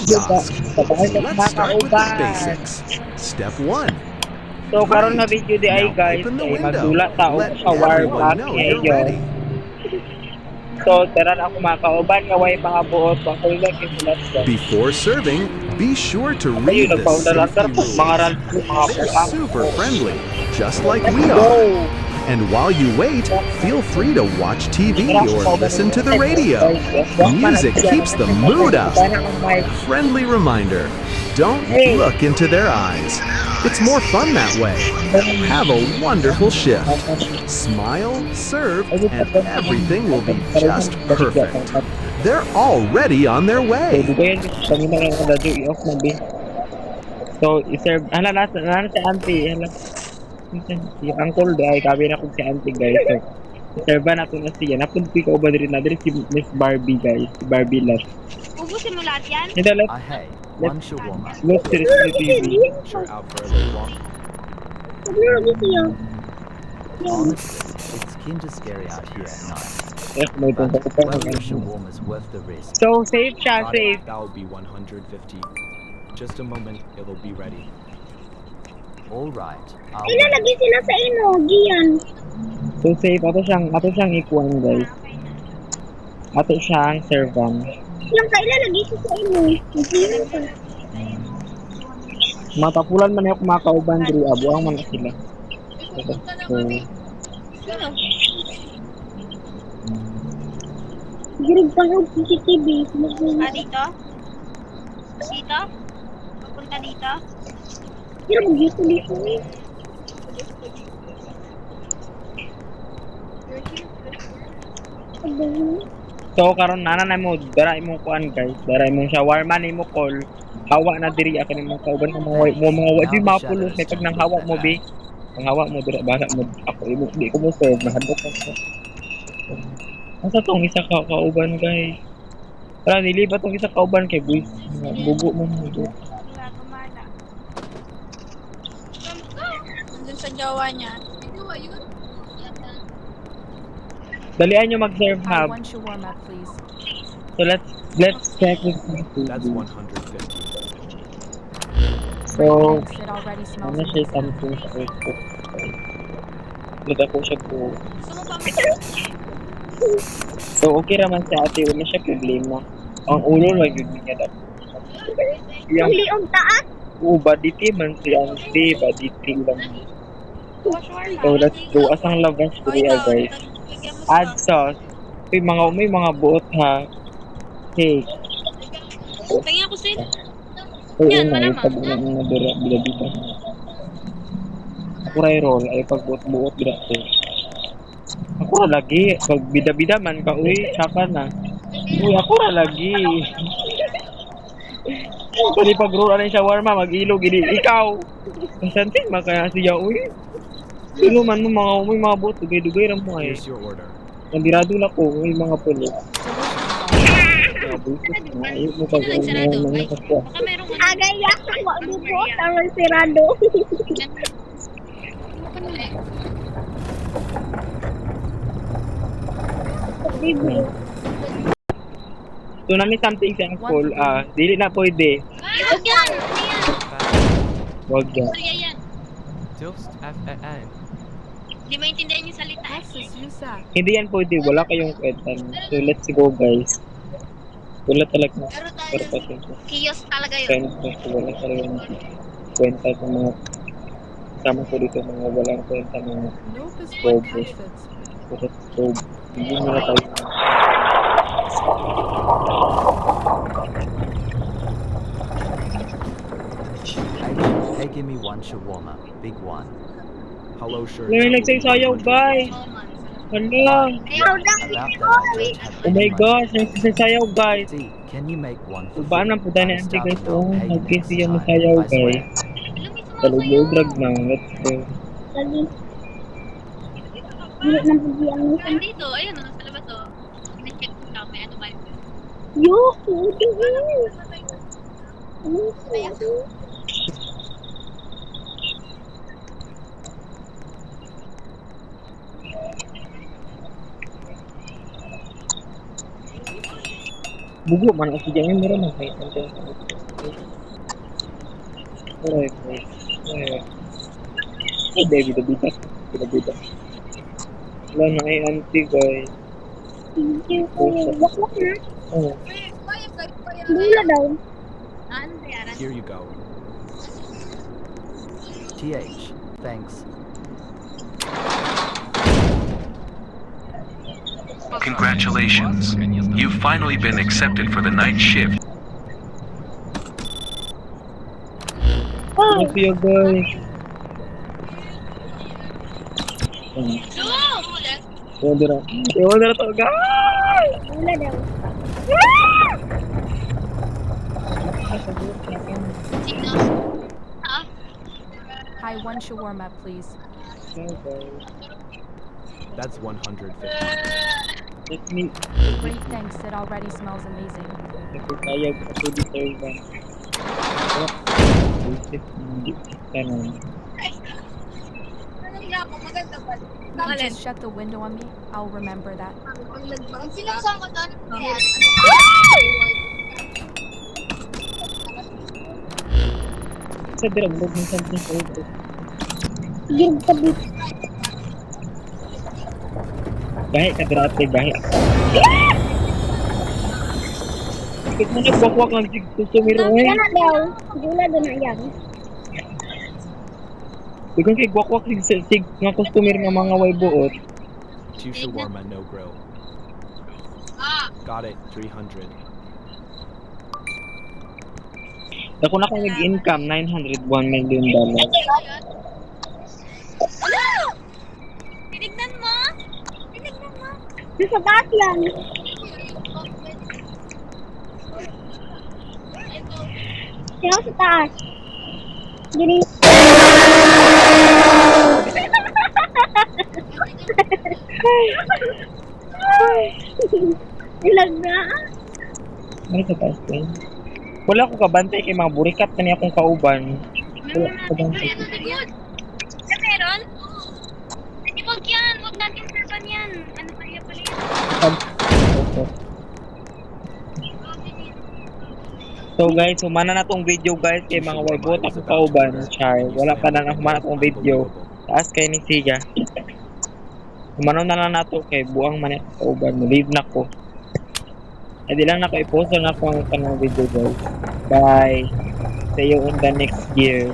kiosk. Sabay ka Let's start with the makauban. basics. Step 1. So karon nga Great. video di ay Now guys, open the ay window. magdula ta og Let shower everyone block know you're ngayon. ready. So tara na ako makauban nga way mga buot pa ko lang yung let's go. Before serving, be sure to Ayun, read the nagpaundala sir, safety mga rules. ralph mga They're buang. super friendly, just like Let's we go! are. And while you wait, feel free to watch TV or listen to the radio. Music keeps the mood up. Friendly reminder, don't look into their eyes. It's more fun that way. Have a wonderful shift. Smile, serve, and everything will be just perfect. They're already on their So, way. di ba yun, kanina lang ako dadyo, i-off na din. So, i-serve, hala si auntie, hala. Si uncle di ay, kabi na kung si auntie guys. So, i-serve na ito na siya. Napunti ka ba rin na rin si Miss Barbie guys, si Barbie Last. Ubusin mo lahat yan? Hindi, Hey, one shawarma. let's series the TV. Sure, out for a little walk. Honestly, it's kinda scary out here at night. Eh, may But tungkol pa well, your ng shawarma is worth the risk. So, safe siya, Got safe. it. That will be 150. Just a moment, it will be ready. All right. I'll Ilalagay sila sa emoji yan. So, safe. Ato siyang ikuan guys. Ato siyang servan. Yung kailalagay siya sa emoji. Hindi pa. Matapulan man ako makauban diri abuang man sila. So, Sino? Girig pa ng CCTV. Ah, dito? Dito? Papunta dito? Girig dito. so karon na mo dara imong kuan guys. Dara imong shawarma nimo call. Hawa na diri ako nimo kauban ka mga wadi mapulos may pag nang hawa mo be. Ang hawa mo dira bala mo ako imo di ko mo serve mahadlok ako. Asa tong isa ka kauban guys? Tara nilibat tong isa kauban kay boys. Bugo mo mo. Wala, gumana. Nandun sa jowa niya. Jowa yun? Dalian nyo mag-serve hub. One shawarma, please. So let's check this. That's 150. So, Thanks, it already smells ano siya amazing. something sa Facebook. Luda ko siya po. Gusto mo pa So, okay raman sa ate. Wala siya problema. Ang ulo lang yun niya dapat. Yung liog taas? body tea man si ante. Body tea lang. Shawarma. So, let's go. Asang labas ko rin guys. Add sauce. May mga buot ha. Cake. Tingin ako sin. So, Yan, una, malamang. yung pag na bila-bila. Ako ray roll, ay pagbuot-buot bila ko. Ako ra lagi, pag bida-bida man ka, uy, saka na. Uy, ako ra lagi. Pwede pag-roll na yung shawarma, mag-ilog, hindi, ikaw. Kasantin, makaya siya, uy. Sino man mo, mga buot, dugay-dugay rin mo ay. Here's your order. Nabirado na ko, uy, mga pulis. Mga bulis na, ayun mo pag Nagsarado. Ay, baka merong ano. Agaya ako dito. Tawag sirado. So, nami something sa call, dili na pwede. Huwag yan! Ano yan? Wag yan. Sorry yan. Just FNN. Hindi maintindihan yung salita. Texas, Yusa. Hindi yan pwede, wala kayong kwentan. So, let's go guys. Wala talaga na. Pero Pero tayo, kasi, kiosk talaga yun. so, wala talagang kwenta ng mga kasama ko dito, mga walang kwenta ng Nope is Go, what bro. catch fits. so, hindi nila tayo. Hey, give me one shawarma. Big one. Hello, sir. May nagsasayaw guys! Hala! Ayaw na! About that, I don't have Oh my any money. gosh, nagsasayaw guys! See, can you make one for Baan free? ang puta ni I'm auntie guys, starting oh, to pay nag-kiss next siya time, masayaw I swear. guys. Talog drag na, let's go. Lagi. Hindi na pagi ang Dito, ayun, nasa labas to. Pina-check ko lang, may ano ba yun? Yo, kudo. Ano kaya? Bugo man ako diyan yung meron may content. Alright, guys. Eh, David, David. Wala na ay auntie, guys. Thank you. Wakwak na. Oh, Dula daw. Ano bayaran? Here you go. TH, thanks. Congratulations. You've finally been accepted for the night shift. Oh, thank you, guys. Ulan! Ewan na to, guys! dula daw. Sino? Ah, Hi, one shawarma, please. Okay, guys. That's 150. Let me Great, thanks. It already smells amazing. nakikayag ako dito ba? Basic hindi kanon. anong ako? Maganda ba? Can you just shut the window on me? I'll remember that. Ang sinasama ko doon. Ayan. Sa dirabog ng something sa ito. Yung tabi. Gahi ka dirate, gahi. Bakit mo nagwakwak ng kusumiro eh? Yan na daw. Dula daw na yan. Bigang kay gwakwak sig nga customer nga mga way buot. 2 shawarma, no grill. Ah! Got it, 300. Ako na kang nag-income, $901 million. Wala! Tinignan mo? Tinignan mo? Nasa taas yan. Ito. Kaya sa taas. Gini. Ilag na. Ano sa taas ko? Wala ko kabantay kay mga burikat na niya akong kauban. Wala ko kabantay. Ano na good? Na meron? Hindi, wag yan. Wag natin serban yan. Ano pa yan pala yan? So guys, humana na tong video guys kay mga waybot ako kauban. Char, wala pa na humana tong video. Taas kay ni Siga. Humano na lang nato kay buang man ako kauban. Leave na ko. Ay di lang na ko i-post na ako ang kanang video guys. Bye. See you in the next year.